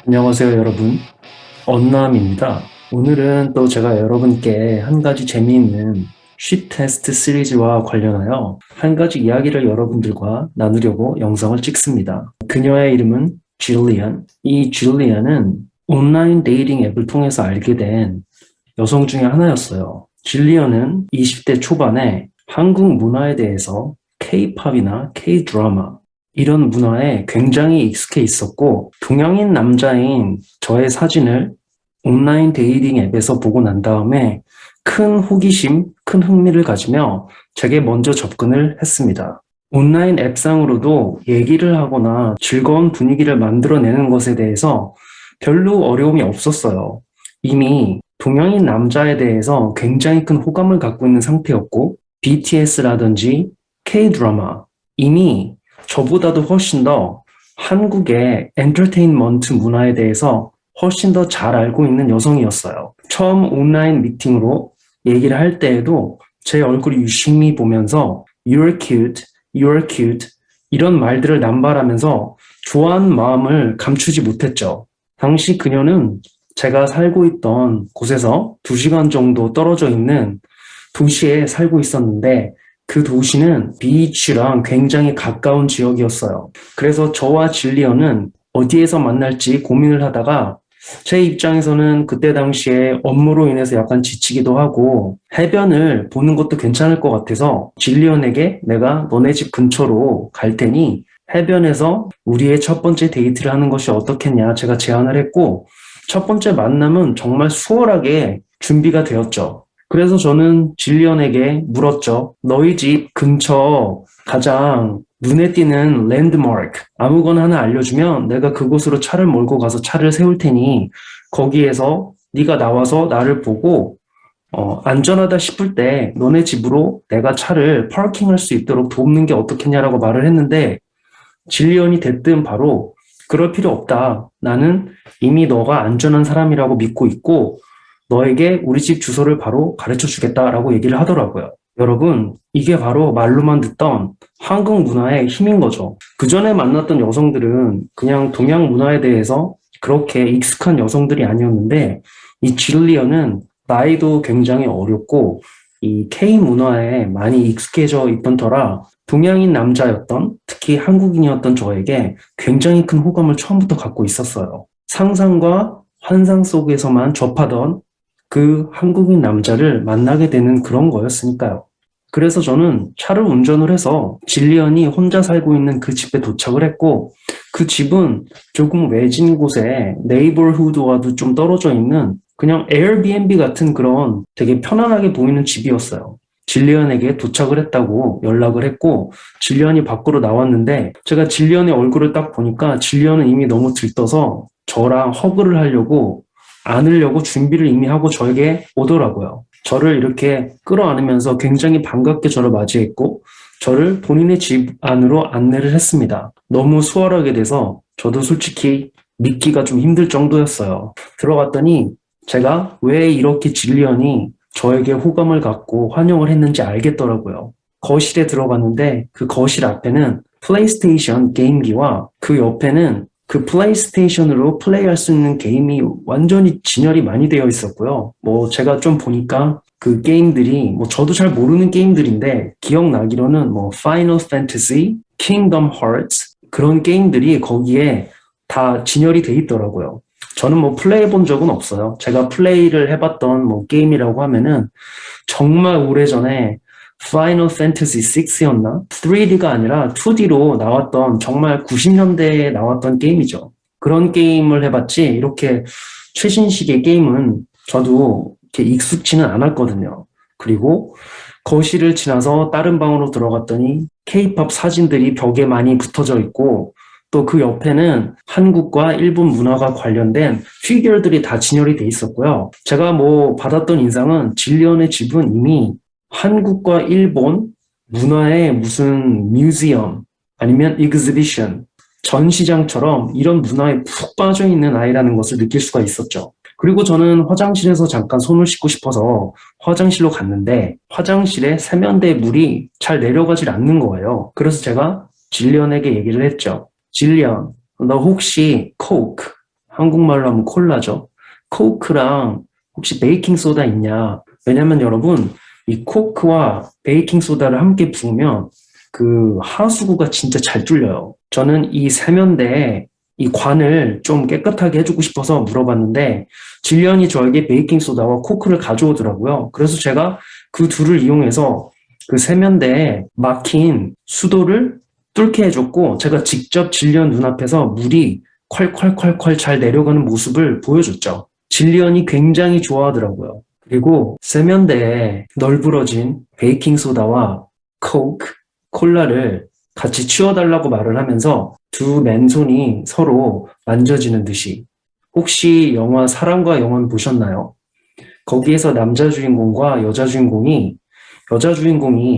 안녕하세요, 여러분. 언남입니다. 오늘은 또 제가 여러분께 한 가지 재미있는 쉽 테스트 시리즈와 관련하여 한 가지 이야기를 여러분들과 나누려고 영상을 찍습니다. 그녀의 이름은 줄리안. 이 줄리안은 온라인 데이팅 앱을 통해서 알게 된 여성 중에 하나였어요. 줄리안은 20대 초반에 한국 문화에 대해서 K-팝이나 K-드라마 이런 문화에 굉장히 익숙해 있었고, 동양인 남자인 저의 사진을 온라인 데이팅 앱에서 보고 난 다음에 큰 호기심, 큰 흥미를 가지며 제게 먼저 접근을 했습니다. 온라인 앱상으로도 얘기를 하거나 즐거운 분위기를 만들어내는 것에 대해서 별로 어려움이 없었어요. 이미 동양인 남자에 대해서 굉장히 큰 호감을 갖고 있는 상태였고, BTS라든지 K-드라마, 이미 저보다도 훨씬 더 한국의 엔터테인먼트 문화에 대해서 훨씬 더 잘 알고 있는 여성이었어요. 처음 온라인 미팅으로 얘기를 할 때에도 제 얼굴을 유심히 보면서 You're cute, you're cute 이런 말들을 남발하면서 좋아하는 마음을 감추지 못했죠. 당시 그녀는 제가 살고 있던 곳에서 2시간 정도 떨어져 있는 도시에 살고 있었는데, 그 도시는 비치랑 굉장히 가까운 지역이었어요. 그래서 저와 질리언은 어디에서 만날지 고민을 하다가, 제 입장에서는 그때 당시에 업무로 인해서 약간 지치기도 하고 해변을 보는 것도 괜찮을 것 같아서 질리언에게 내가 너네 집 근처로 갈 테니 해변에서 우리의 첫 번째 데이트를 하는 것이 어떻겠냐 제가 제안을 했고, 첫 번째 만남은 정말 수월하게 준비가 되었죠. 그래서 저는 질리언에게 물었죠. 너희 집 근처 가장 눈에 띄는 랜드마크 아무거나 하나 알려주면 내가 그곳으로 차를 몰고 가서 차를 세울 테니 거기에서 네가 나와서 나를 보고 안전하다 싶을 때 너네 집으로 내가 차를 파킹할 수 있도록 돕는 게 어떻겠냐라고 말을 했는데, 질리언이 대뜸 바로 그럴 필요 없다. 나는 이미 너가 안전한 사람이라고 믿고 있고 너에게 우리 집 주소를 바로 가르쳐 주겠다라고 얘기를 하더라고요. 여러분, 이게 바로 말로만 듣던 한국 문화의 힘인 거죠. 그 전에 만났던 여성들은 그냥 동양 문화에 대해서 그렇게 익숙한 여성들이 아니었는데, 이 줄리언은 나이도 굉장히 어렸고 이 K 문화에 많이 익숙해져 있던 터라 동양인 남자였던, 특히 한국인이었던 저에게 굉장히 큰 호감을 처음부터 갖고 있었어요. 상상과 환상 속에서만 접하던 그 한국인 남자를 만나게 되는 그런 거였으니까요. 그래서 저는 차를 운전을 해서 질리언이 혼자 살고 있는 그 집에 도착을 했고, 그 집은 조금 외진 곳에 네이버후드와도 좀 떨어져 있는 그냥 에어비앤비 같은 그런 되게 편안하게 보이는 집이었어요. 질리언에게 도착을 했다고 연락을 했고, 질리언이 밖으로 나왔는데 제가 질리언의 얼굴을 딱 보니까 질리언은 이미 너무 들떠서 저랑 허그를 하려고 안으려고 준비를 이미 하고 저에게 오더라고요. 저를 이렇게 끌어안으면서 굉장히 반갑게 저를 맞이했고 저를 본인의 집 안으로 안내를 했습니다. 너무 수월하게 돼서 저도 솔직히 믿기가 좀 힘들 정도였어요. 들어갔더니 제가 왜 이렇게 질리언이 저에게 호감을 갖고 환영을 했는지 알겠더라고요. 거실에 들어갔는데 그 거실 앞에는 플레이스테이션 게임기와 그 옆에는 그 플레이스테이션으로 플레이할 수 있는 게임이 완전히 진열이 많이 되어 있었고요. 제가 좀 보니까 그 게임들이 저도 잘 모르는 게임들인데 기억나기로는 파이널 판타지, 킹덤 하츠 그런 게임들이 거기에 다 진열이 돼 있더라고요. 저는 플레이해 본 적은 없어요. 제가 플레이를 해봤던 게임이라고 하면은 정말 오래전에 파이널 판타지 6였나? 3D가 아니라 2D로 나왔던 정말 90년대에 나왔던 게임이죠. 그런 게임을 해봤지 이렇게 최신식의 게임은 저도 이렇게 익숙치는 않았거든요. 그리고 거실을 지나서 다른 방으로 들어갔더니 K-팝 사진들이 벽에 많이 붙어져 있고 또 그 옆에는 한국과 일본 문화가 관련된 피규어들이 다 진열이 돼 있었고요. 제가 받았던 인상은 질리언의 집은 이미 한국과 일본 문화의 무슨 뮤지엄 아니면 익스비션 전시장처럼 이런 문화에 푹 빠져 있는 아이라는 것을 느낄 수가 있었죠. 그리고 저는 화장실에서 잠깐 손을 씻고 싶어서 화장실로 갔는데 화장실에 세면대 물이 잘 내려가질 않는 거예요. 그래서 제가 질리언에게 얘기를 했죠. 질리언, 너 혹시 코크 한국말로 하면 콜라죠. 코크랑 혹시 베이킹소다 있냐? 왜냐면 여러분, 이 코크와 베이킹소다를 함께 부으면 그 하수구가 진짜 잘 뚫려요. 저는 이 세면대에 이 관을 좀 깨끗하게 해주고 싶어서 물어봤는데 질리언이 저에게 베이킹소다와 코크를 가져오더라고요. 그래서 제가 그 둘을 이용해서 그 세면대에 막힌 수도를 뚫게 해줬고 제가 직접 질리언 눈앞에서 물이 콸콸콸콸 잘 내려가는 모습을 보여줬죠. 질리언이 굉장히 좋아하더라고요. 그리고 세면대에 널브러진 베이킹소다와 코크, 콜라를 같이 치워달라고 말을 하면서 두 맨손이 서로 만져지는 듯이 혹시 영화 사랑과 영혼 보셨나요? 거기에서 남자 주인공과 여자 주인공이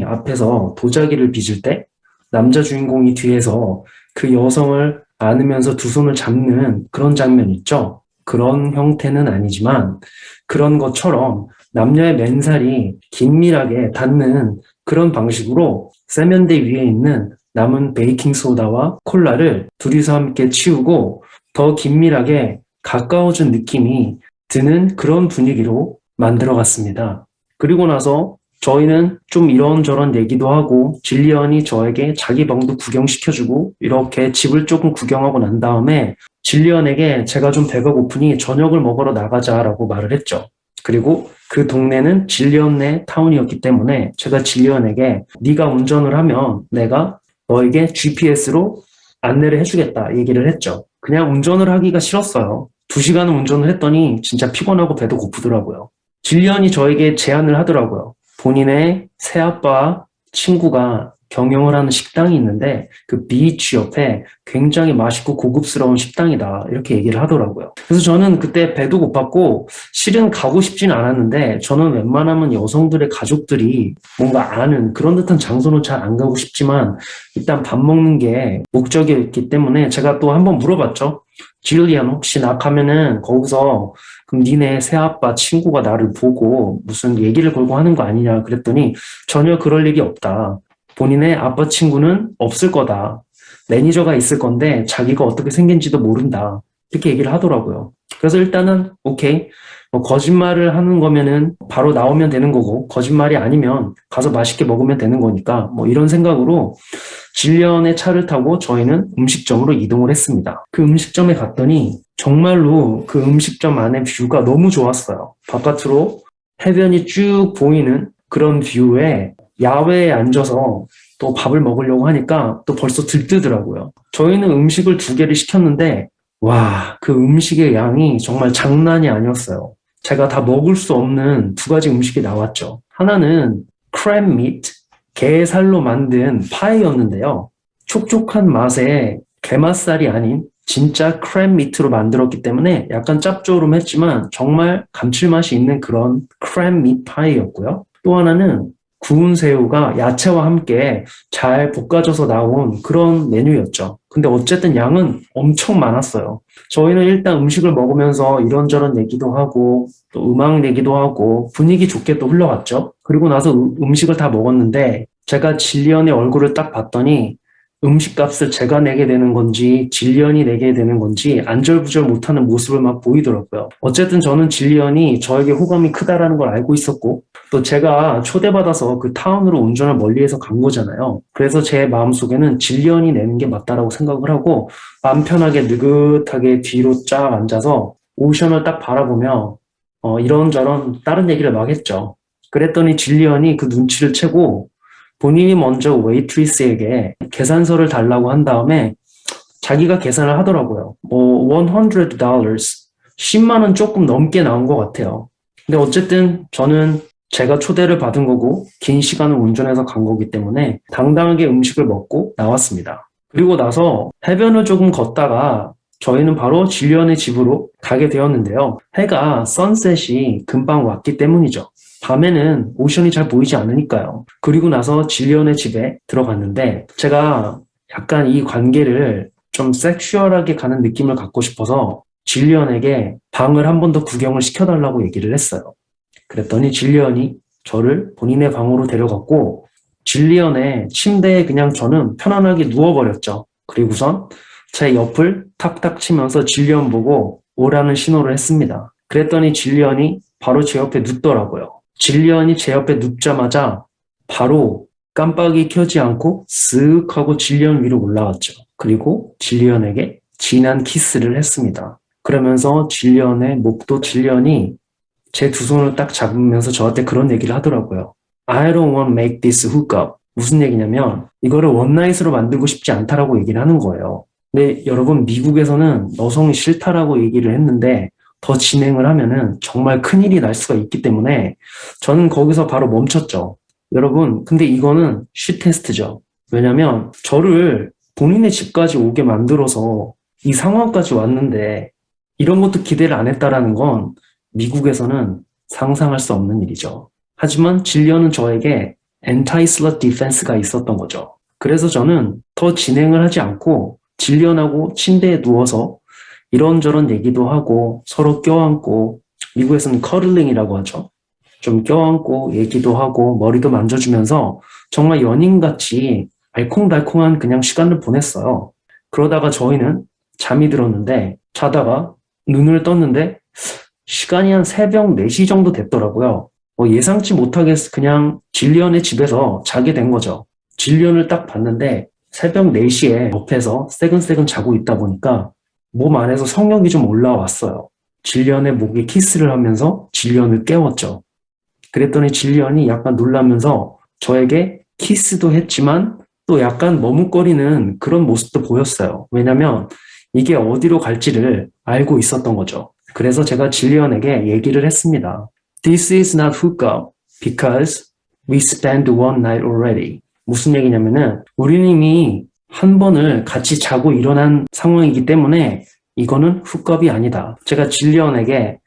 앞에서 도자기를 빚을 때 남자 주인공이 뒤에서 그 여성을 안으면서 두 손을 잡는 그런 장면 있죠? 그런 형태는 아니지만 그런 것처럼 남녀의 맨살이 긴밀하게 닿는 그런 방식으로 세면대 위에 있는 남은 베이킹소다와 콜라를 둘이서 함께 치우고 더 긴밀하게 가까워진 느낌이 드는 그런 분위기로 만들어갔습니다. 그리고 나서 저희는 좀 이런저런 얘기도 하고 질리언이 저에게 자기 방도 구경시켜주고 이렇게 집을 조금 구경하고 난 다음에 질리언에게 제가 좀 배가 고프니 저녁을 먹으러 나가자라고 말을 했죠. 그리고 그 동네는 질리언네 타운이었기 때문에 제가 질리언에게 네가 운전을 하면 내가 너에게 GPS로 안내를 해주겠다 얘기를 했죠. 그냥 운전을 하기가 싫었어요. 2시간을 운전을 했더니 진짜 피곤하고 배도 고프더라고요. 질리언이 저에게 제안을 하더라고요. 본인의 새아빠 친구가 경영을 하는 식당이 있는데 그 비치 옆에 굉장히 맛있고 고급스러운 식당이다 이렇게 얘기를 하더라고요. 그래서 저는 그때 배도 고팠고 실은 가고 싶진 않았는데 저는 웬만하면 여성들의 가족들이 뭔가 아는 그런 듯한 장소는 잘 안 가고 싶지만 일단 밥 먹는 게 목적이었기 때문에 제가 또 한번 물어봤죠. 질리언 혹시 나 가면은 거기서 그럼 니네 새아빠 친구가 나를 보고 무슨 얘기를 걸고 하는 거 아니냐 그랬더니 전혀 그럴 일이 없다. 본인의 아빠 친구는 없을 거다. 매니저가 있을 건데 자기가 어떻게 생긴지도 모른다. 이렇게 얘기를 하더라고요. 그래서 일단은 오케이. 뭐 거짓말을 하는 거면은 바로 나오면 되는 거고 거짓말이 아니면 가서 맛있게 먹으면 되는 거니까 뭐 이런 생각으로 질리언의 차를 타고 저희는 음식점으로 이동을 했습니다. 그 음식점에 갔더니 정말로 그 음식점 안의 뷰가 너무 좋았어요. 바깥으로 해변이 쭉 보이는 그런 뷰에 야외에 앉아서 또 밥을 먹으려고 하니까 또 벌써 들뜨더라고요. 저희는 음식을 2개를 시켰는데 와, 그 음식의 양이 정말 장난이 아니었어요. 제가 다 먹을 수 없는 2가지 음식이 나왔죠. 하나는 크랩 미트, 게살로 만든 파이였는데요. 촉촉한 맛에 게맛살이 아닌 진짜 크랩 미트로 만들었기 때문에 약간 짭조름했지만 정말 감칠맛이 있는 그런 크랩 미트 파이였고요. 또 하나는 구운 새우가 야채와 함께 잘 볶아져서 나온 그런 메뉴였죠. 근데 어쨌든 양은 엄청 많았어요. 저희는 일단 음식을 먹으면서 이런저런 얘기도 하고 또 음악 얘기도 하고 분위기 좋게 또 흘러갔죠. 그리고 나서 음식을 다 먹었는데 제가 질리언의 얼굴을 딱 봤더니 음식값을 제가 내게 되는 건지 질리언이 내게 되는 건지 안절부절 못하는 모습을 막 보이더라고요. 어쨌든 저는 질리언이 저에게 호감이 크다라는 걸 알고 있었고 또 제가 초대받아서 그 타운으로 운전을 멀리해서 간 거잖아요. 그래서 제 마음속에는 질리언이 내는 게 맞다라고 생각을 하고 마음 편하게 느긋하게 뒤로 쫙 앉아서 오션을 딱 바라보며 이런저런 다른 얘기를 막 했죠. 그랬더니 질리언이 그 눈치를 채고 본인이 먼저 웨이트리스에게 계산서를 달라고 한 다음에 자기가 계산을 하더라고요. 뭐 $100, 10만 원 조금 넘게 나온 것 같아요. 근데 어쨌든 저는 제가 초대를 받은 거고 긴 시간을 운전해서 간 거기 때문에 당당하게 음식을 먹고 나왔습니다. 그리고 나서 해변을 조금 걷다가 저희는 바로 질리언의 집으로 가게 되었는데요. 해가 선셋이 금방 왔기 때문이죠. 밤에는 오션이 잘 보이지 않으니까요. 그리고 나서 질리언의 집에 들어갔는데 제가 약간 이 관계를 좀 섹슈얼하게 가는 느낌을 갖고 싶어서 질리언에게 방을 한 번 더 구경을 시켜달라고 얘기를 했어요. 그랬더니 질리언이 저를 본인의 방으로 데려갔고 질리언의 침대에 그냥 저는 편안하게 누워버렸죠. 그리고선 제 옆을 탁탁 치면서 질리언 보고 오라는 신호를 했습니다. 그랬더니 질리언이 바로 제 옆에 눕더라고요. 질리언이 제 옆에 눕자마자 바로 깜빡이 켜지 않고 쓱 하고 질리언 위로 올라갔죠. 그리고 질리언에게 진한 키스를 했습니다. 그러면서 질리언의 목도 질리언이 제 두 손을 딱 잡으면서 저한테 그런 얘기를 하더라고요. I don't want to make this hookup. 무슨 얘기냐면 이거를 원나잇으로 만들고 싶지 않다라고 얘기를 하는 거예요. 근데 여러분 미국에서는 여성이 싫다라고 얘기를 했는데 더 진행을 하면은 정말 큰일이 날 수가 있기 때문에 저는 거기서 바로 멈췄죠. 여러분 근데 이거는 쉿 테스트죠. 왜냐면 저를 본인의 집까지 오게 만들어서 이 상황까지 왔는데 이런 것도 기대를 안 했다라는 건 미국에서는 상상할 수 없는 일이죠. 하지만 질리언은 저에게 anti-slut defense가 있었던 거죠. 그래서 저는 더 진행을 하지 않고 질리언하고 침대에 누워서 이런저런 얘기도 하고 서로 껴안고 미국에서는 커들링이라고 하죠. 좀 껴안고 얘기도 하고 머리도 만져주면서 정말 연인같이 알콩달콩한 그냥 시간을 보냈어요. 그러다가 저희는 잠이 들었는데 자다가 눈을 떴는데 시간이 한 새벽 4시 정도 됐더라고요. 예상치 못하게 그냥 질리언의 집에서 자게 된 거죠. 질리언을 딱 봤는데 새벽 4시에 옆에서 새근새근 자고 있다 보니까 몸 안에서 성욕이 좀 올라왔어요. 질리언의 목에 키스를 하면서 질리언을 깨웠죠. 그랬더니 질리언이 약간 놀라면서 저에게 키스도 했지만 또 약간 머뭇거리는 그런 모습도 보였어요. 왜냐면 이게 어디로 갈지를 알고 있었던 거죠. 그래서 제가 질리언에게 얘기를 했습니다. This is not hookup because we spent one night already. 무슨 얘기냐면은 우리는 이미 한 번을 같이 자고 일어난 상황이기 때문에 이거는 훅업이 아니다. 제가 질리언에게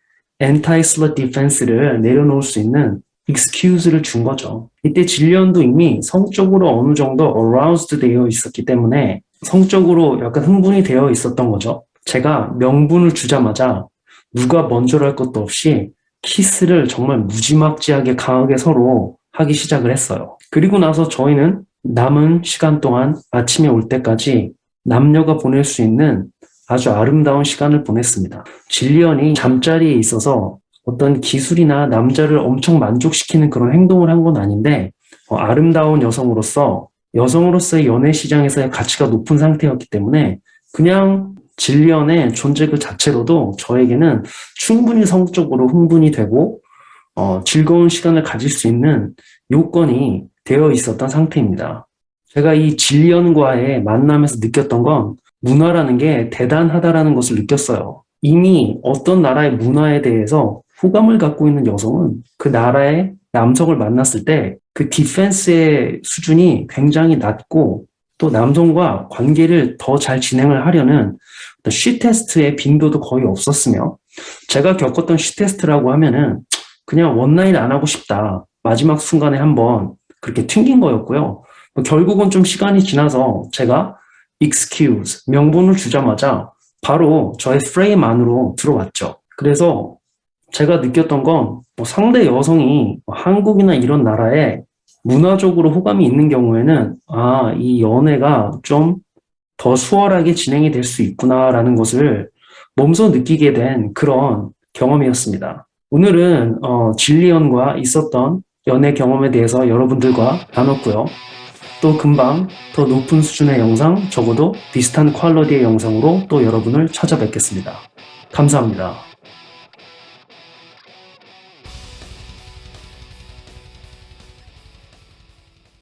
anti-slut defense를 내려놓을 수 있는 excuse를 준 거죠. 이때 질리언도 이미 성적으로 어느 정도 aroused 되어 있었기 때문에 성적으로 약간 흥분이 되어 있었던 거죠. 제가 명분을 주자마자 누가 먼저랄 것도 없이 키스를 정말 무지막지하게 강하게 서로 하기 시작을 했어요. 그리고 나서 저희는 남은 시간 동안 아침에 올 때까지 남녀가 보낼 수 있는 아주 아름다운 시간을 보냈습니다. 질리언이 잠자리에 있어서 어떤 기술이나 남자를 엄청 만족시키는 그런 행동을 한 건 아닌데 아름다운 여성으로서의 연애 시장에서의 가치가 높은 상태였기 때문에 그냥 질리언의 존재 그 자체로도 저에게는 충분히 성적으로 흥분이 되고 즐거운 시간을 가질 수 있는 요건이 되어 있었던 상태입니다. 제가 이 질리언과의 만남에서 느꼈던 건 문화라는 게 대단하다라는 것을 느꼈어요. 이미 어떤 나라의 문화에 대해서 호감을 갖고 있는 여성은 그 나라의 남성을 만났을 때 그 디펜스의 수준이 굉장히 낮고 또 남성과 관계를 더 잘 진행을 하려는 쉿 테스트의 빈도도 거의 없었으며 제가 겪었던 쉿 테스트라고 하면은 그냥 원나잇 안 하고 싶다. 마지막 순간에 한번 그렇게 튕긴 거였고요. 결국은 좀 시간이 지나서 제가 excuse, 명분을 주자마자 바로 저의 프레임 안으로 들어왔죠. 그래서 제가 느꼈던 건 상대 여성이 한국이나 이런 나라에 문화적으로 호감이 있는 경우에는 이 연애가 좀 더 수월하게 진행이 될 수 있구나라는 것을 몸소 느끼게 된 그런 경험이었습니다. 오늘은 질리언과 있었던 연애 경험에 대해서 여러분들과 나눴고요. 또 금방 더 높은 수준의 영상, 적어도 비슷한 퀄러티의 영상으로 또 여러분을 찾아뵙겠습니다. 감사합니다.